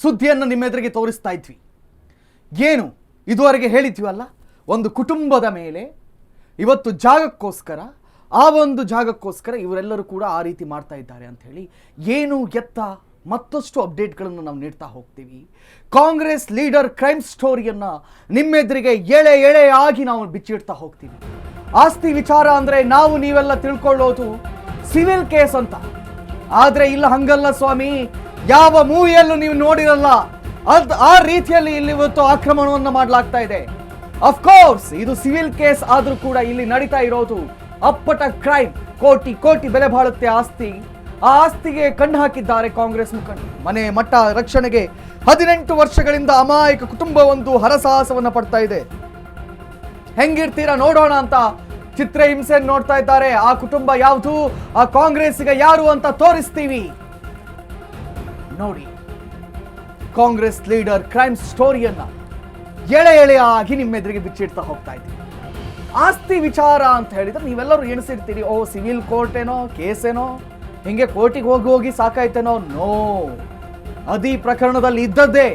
ಸುದ್ದಿಯನ್ನು ನಿಮ್ಮ ಎದುರಿಗೆ ತೋರಿಸ್ತಾ ಇದ್ವಿ. ಏನು ಇದುವರೆಗೆ ಹೇಳಿದ್ವಲ್ಲ, ಒಂದು ಕುಟುಂಬದ ಮೇಲೆ ಇವತ್ತು ಜಾಗಕ್ಕೋಸ್ಕರ, ಆ ಒಂದು ಜಾಗಕ್ಕೋಸ್ಕರ ಇವರೆಲ್ಲರೂ ಕೂಡ ಆ ರೀತಿ ಮಾಡ್ತಾ ಇದ್ದಾರೆ ಅಂತ ಹೇಳಿ ಏನು ಎತ್ತ ಮತ್ತಷ್ಟು ಅಪ್ಡೇಟ್ಗಳನ್ನು ನಾವು ನೀಡ್ತಾ ಹೋಗ್ತೀವಿ. ಕಾಂಗ್ರೆಸ್ ಲೀಡರ್ ಕ್ರೈಮ್ ಸ್ಟೋರಿಯನ್ನು ನಿಮ್ಮೆದುರಿಗೆ ಎಳೆ ಎಳೆಯಾಗಿ ನಾವು ಬಿಚ್ಚಿಡ್ತಾ ಹೋಗ್ತೀವಿ. ಆಸ್ತಿ ವಿಚಾರ ಅಂದರೆ ನಾವು ನೀವೆಲ್ಲ ತಿಳ್ಕೊಳ್ಳೋದು ಸಿವಿಲ್ ಕೇಸ್ ಅಂತ, ಆದರೆ ಇಲ್ಲ ಹಂಗಲ್ಲ ಸ್ವಾಮಿ. ಯಾವ ಮೂವಿಯಲ್ಲೂ ನೀವು ನೋಡಿರಲ್ಲ ಆ ರೀತಿಯಲ್ಲಿ ಇಲ್ಲಿ ಇವತ್ತು ಆಕ್ರಮಣವನ್ನು ಮಾಡಲಾಗ್ತಾ ಇದೆ. ಅಫ್ಕೋರ್ಸ್ ಇದು ಸಿವಿಲ್ ಕೇಸ್ ಆದರೂ ಕೂಡ ಇಲ್ಲಿ ನಡೀತಾ ಇರೋದು ಅಪ್ಪಟ ಕ್ರೈಮ್. ಕೋಟಿ ಕೋಟಿ ಬೆಲೆ ಬಾಳುತ್ತೆ ಆಸ್ತಿ. ಆ ಆಸ್ತಿಗೆ ಕಣ್ಣು ಹಾಕಿದ್ದಾರೆ ಕಾಂಗ್ರೆಸ್ ಮುಖಂಡ. ಮನೆ ಮಠ ರಕ್ಷಣೆಗೆ 18 ವರ್ಷಗಳಿಂದ ಅಮಾಯಕ ಕುಟುಂಬವೊಂದು ಹರಸಾಹಸವನ್ನ ಪಡ್ತಾ ಇದೆ. ಹೆಂಗಿರ್ತೀರಾ ನೋಡೋಣ ಅಂತ ಚಿತ್ರಹಿಂಸೆಯನ್ನು ನೋಡ್ತಾ ಇದ್ದಾರೆ. ಆ ಕುಟುಂಬ ಯಾವುದು, ಆ ಕಾಂಗ್ರೆಸ್ಗೆ ಯಾರು ಅಂತ ತೋರಿಸ್ತೀವಿ ನೋಡಿ. ಕಾಂಗ್ರೆಸ್ ಲೀಡರ್ ಕ್ರೈಮ್ ಸ್ಟೋರಿಯನ್ನ ಎಳೆ ಎಳೆಯಾಗಿ ನಿಮ್ಮೆದುರಿಗೆ ಬಿಚ್ಚಿಡ್ತಾ ಹೋಗ್ತಾ ಇದ್ದೀವಿ. ಆಸ್ತಿ ವಿಚಾರ ಅಂತ ಹೇಳಿದ್ರೆ ನೀವೆಲ್ಲರೂ ಎಣಿಸಿರ್ತೀರಿ, ಓ ಸಿವಿಲ್ ಕೋರ್ಟ್ ಏನೋ ಕೇಸ್ ಏನೋ, ಹಿಂಗೆ ಕೋರ್ಟಿಗೆ ಹೋಗಿ ಹೋಗಿ ಸಾಕಾಯ್ತೇನೋ. ನೋ, ಅದಿ ಪ್ರಕರಣದಲ್ಲಿ ಇದ್ದದ್ದೇ.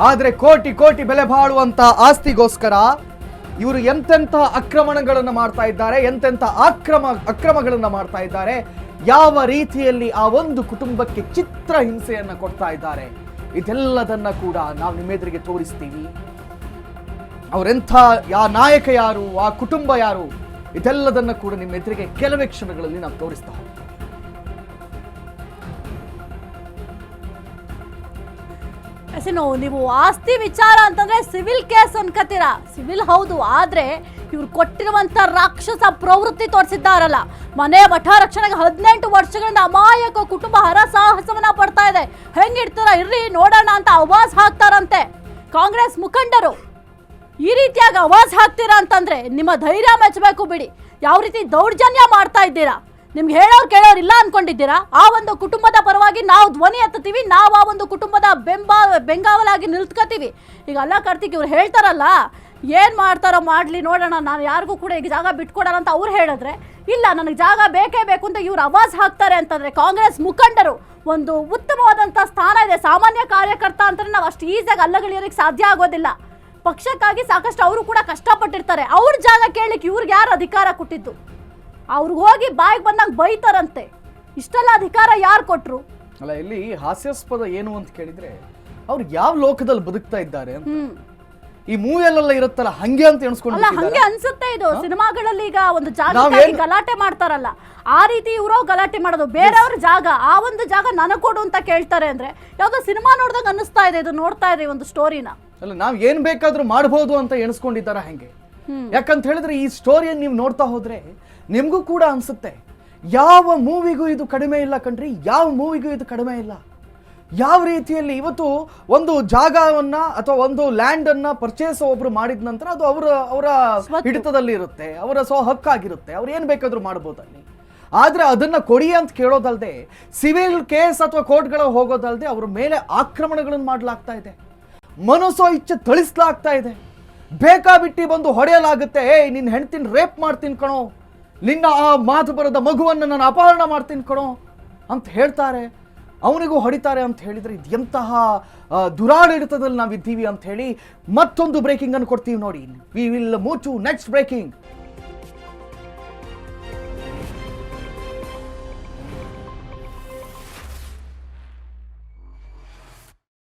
ಆದ್ರೆ ಕೋಟಿ ಕೋಟಿ ಬೆಲೆ ಬಾಳುವಂತ ಆಸ್ತಿಗೋಸ್ಕರ ಇವರು ಎಂತೆಂಥ ಆಕ್ರಮಣಗಳನ್ನು ಮಾಡ್ತಾ ಇದ್ದಾರೆ, ಎಂತೆಂಥ ಅಕ್ರಮಗಳನ್ನು ಮಾಡ್ತಾ ಇದ್ದಾರೆ, ಯಾವ ರೀತಿಯಲ್ಲಿ ಆ ಒಂದು ಕುಟುಂಬಕ್ಕೆ ಚಿತ್ರ ಹಿಂಸೆಯನ್ನ ಕೊಡ್ತಾ ಇದ್ದಾರೆ, ಇದೆಲ್ಲದನ್ನ ಕೂಡ ನಾವು ನಿಮ್ಮೆದುರಿಗೆ ತೋರಿಸ್ತೀವಿ. ಅವರೆಂಥ ನಾಯಕ ಯಾರು, ಆ ಕುಟುಂಬ ಯಾರು, ಇದೆಲ್ಲದನ್ನ ಕೂಡ ನಿಮ್ಮೆದುರಿಗೆ ಕೆಲವೇ ಕ್ಷಣಗಳಲ್ಲಿ ನಾವು ತೋರಿಸ್ತಾ ಹೋಗ್ತೀವಿ. ನೀವು ಆಸ್ತಿ ವಿಚಾರ ಅಂತಂದ್ರೆ ಸಿವಿಲ್ ಕೇಸ್ ಅನ್ಕತ್ತೀರಾ. ಸಿವಿಲ್ ಹೌದು, ಆದ್ರೆ ಇವ್ರು ಕೊಟ್ಟಿರುವಂತ ರಾಕ್ಷಸ ಪ್ರವೃತ್ತಿ ತೋರಿಸಿದ್ದಾರಲ್ಲ, ಮನೆ ಮಠ ರಕ್ಷಣೆಗೆ 18 ವರ್ಷಗಳಿಂದ ಅಮಾಯಕ ಕುಟುಂಬ ಹರಸಾಹಸವನ್ನ ಪಡ್ತಾ ಇದೆ. ಹೆಂಗಿಡ್ತಾರ ಇರ್ರಿ ನೋಡೋಣ ಅಂತ ಆವಾಜ್ ಹಾಕ್ತಾರಂತೆ ಕಾಂಗ್ರೆಸ್ ಮುಖಂಡರು. ಈ ರೀತಿಯಾಗಿ ಆವಾಜ್ ಹಾಕ್ತೀರಾ ಅಂತಂದ್ರೆ ನಿಮ್ಮ ಧೈರ್ಯ ಮೆಚ್ಚಬೇಕು ಬಿಡಿ. ಯಾವ ರೀತಿ ದೌರ್ಜನ್ಯ ಮಾಡ್ತಾ ಇದ್ದೀರಾ, ನಿಮ್ಗೆ ಹೇಳೋರು ಕೇಳೋರು ಇಲ್ಲ ಅನ್ಕೊಂಡಿದ್ದೀರಾ? ಆ ಒಂದು ಕುಟುಂಬದ ಪರವಾಗಿ ನಾವು ಧ್ವನಿ ಎತ್ತುತ್ತೀವಿ, ನಾವು ಆ ಒಂದು ಕುಟುಂಬದ ಬೆಂಗಾವಲಾಗಿ ನಿಲ್ತ್ಕೋತೀವಿ. ಈಗ ಅಲ್ಲ ಕಾರ್ತಿಕ್ ಇವ್ರು ಹೇಳ್ತಾರಲ್ಲ, ಏನು ಮಾಡ್ತಾರೋ ಮಾಡಲಿ ನೋಡೋಣ, ನಾನು ಯಾರಿಗೂ ಕೂಡ ಈಗ ಜಾಗ ಬಿಟ್ಕೊಡೋಣ ಅಂತ ಅವ್ರು ಹೇಳಿದ್ರೆ, ಇಲ್ಲ ನನಗೆ ಜಾಗ ಬೇಕೇ ಬೇಕು ಅಂತ ಇವ್ರು ಆವಾಜ್ ಹಾಕ್ತಾರೆ ಅಂತಂದ್ರೆ ಕಾಂಗ್ರೆಸ್ ಮುಖಂಡರು ಒಂದು ಉತ್ತಮವಾದಂಥ ಸ್ಥಾನ ಇದೆ. ಸಾಮಾನ್ಯ ಕಾರ್ಯಕರ್ತ ಅಂತಂದ್ರೆ ನಾವು ಅಷ್ಟು ಈಸಿಯಾಗಿ ಅಲ್ಲಗಳಿಯೋರಿಗೆ ಸಾಧ್ಯ ಆಗೋದಿಲ್ಲ. ಪಕ್ಷಕ್ಕಾಗಿ ಸಾಕಷ್ಟು ಅವರು ಕೂಡ ಕಷ್ಟಪಟ್ಟಿರ್ತಾರೆ. ಅವ್ರ ಜಾಗ ಕೇಳಲಿಕ್ಕೆ ಇವ್ರಿಗೆ ಯಾರು ಅಧಿಕಾರ ಕೊಟ್ಟಿದ್ದು? ಅವ್ರಿಗೆ ಹೋಗಿ ಬಾಯಿಗೆ ಬಂದಾಗ ಬೈತಾರಂತೆ. ಇಷ್ಟೆಲ್ಲ ಅಧಿಕಾರ ಯಾರು ಕೊಟ್ರು? ಅಲ್ಲ, ಇಲ್ಲಿ ಹಾಸ್ಯಾಸ್ಪದ ಏನು ಅಂತ ಕೇಳಿದ್ರೆ ಅವ್ರು ಯಾವ ಲೋಕದಲ್ಲಿ ಬದುಕ್ತಾ ಇದ್ದಾರೆ ಅಂತ. ಈ ಮೂವಿಯಲ್ಲೆಲ್ಲ ಇರುತ್ತಲ್ಲ ಹಂಗೆ ಅಂತ ಅಲ್ಲ, ಹಂಗೆ ಅನ್ಸುತ್ತೆ. ಇದು ಸಿನಿಮಾಗಳಲ್ಲಿ ಈಗ ಒಂದು ಜಾಗ ಗಲಾಟೆ ಮಾಡ್ತಾರಲ್ಲ, ಆ ರೀತಿ ಇವರು ಗಲಾಟೆ ಮಾಡೋದು. ಬೇರೆಯವ್ರ ಜಾಗ, ಆ ಒಂದು ಜಾಗ ನನಗೆ ಕೊಡು ಅಂತ ಕೇಳ್ತಾರೆ ಅಂದ್ರೆ ಯಾವ್ದೋ ಸಿನಿಮಾ ನೋಡ್ದಾಗ ಅನ್ನಿಸ್ತಾ ಇದೆ. ಇದು ನೋಡ್ತಾ ಇದೆ ಒಂದು ಸ್ಟೋರಿನ. ಅಲ್ಲ, ನಾವ್ ಏನ್ ಬೇಕಾದ್ರೂ ಮಾಡಬಹುದು ಅಂತ ಎಣಿಸ್ಕೊಂಡಿದ್ದಾರ ಹಂಗೆ. ಯಾಕಂತ ಹೇಳಿದ್ರೆ ಈ ಸ್ಟೋರಿಯನ್ನು ನೀವು ನೋಡ್ತಾ ಹೋದ್ರೆ ನಿಮ್ಗೂ ಕೂಡ ಅನ್ಸುತ್ತೆ, ಯಾವ ಮೂವಿಗೂ ಇದು ಕಡಿಮೆ ಇಲ್ಲ ಕಣ್ರಿ, ಯಾವ ಮೂವಿಗೂ ಇದು ಕಡಿಮೆ ಇಲ್ಲ. ಯಾವ ರೀತಿಯಲ್ಲಿ ಇವತ್ತು ಒಂದು ಜಾಗವನ್ನ ಅಥವಾ ಒಂದು ಲ್ಯಾಂಡ್ ಅನ್ನ ಪರ್ಚೇಸ್ ಒಬ್ರು ಮಾಡಿದ ನಂತರ ಅದು ಅವರ ಹಿಡಿತದಲ್ಲಿ ಇರುತ್ತೆ, ಅವರ ಹಕ್ಕಾಗಿರುತ್ತೆ, ಅವ್ರು ಏನ್ ಬೇಕಾದ್ರೂ ಮಾಡ್ಬೋದು ಅಲ್ಲಿ. ಆದ್ರೆ ಅದನ್ನ ಕೊಡಿ ಅಂತ ಕೇಳೋದಲ್ದೆ, ಸಿವಿಲ್ ಕೇಸ್ ಅಥವಾ ಕೋರ್ಟ್ಗಳ ಹೋಗೋದಲ್ದೆ ಅವ್ರ ಮೇಲೆ ಆಕ್ರಮಣಗಳನ್ನು ಮಾಡಲಾಗ್ತಾ ಇದೆ, ಮನಸ್ಸೋ ಇಚ್ಛೆ ಥಳಿಸಲಾಗ್ತಾ ಇದೆ. ಬೇಕಾಬಿಟ್ಟಿ ಬಂದು ಹೊಡೆಯಲಾಗುತ್ತೆ. ನಿನ್ನ ಹೆಂಡ್ತಿನ ರೇಪ್ ಮಾಡ್ತೀನಿ ಕಣೋ, ನಿನ್ನ ಆ ಮಾತು ಬರದ ಮಗುವನ್ನು ನಾನು ಅಪಹರಣ ಮಾಡ್ತೀನಿ ಕಣೋ ಅಂತ ಹೇಳ್ತಾರೆ, ಅವನಿಗೂ ಹೊಡಿತಾರೆ ಅಂತ ಹೇಳಿದ್ರೆ ಇದು ಎಂತಹ ದುರಾಡಳಿತದಲ್ಲಿ ನಾವಿದ್ದೀವಿ ಅಂತ ಹೇಳಿ ಮತ್ತೊಂದು ಬ್ರೇಕಿಂಗ್ ಅನ್ನು ಕೊಡ್ತೀವಿ ನೋಡಿ. We will move to next breaking.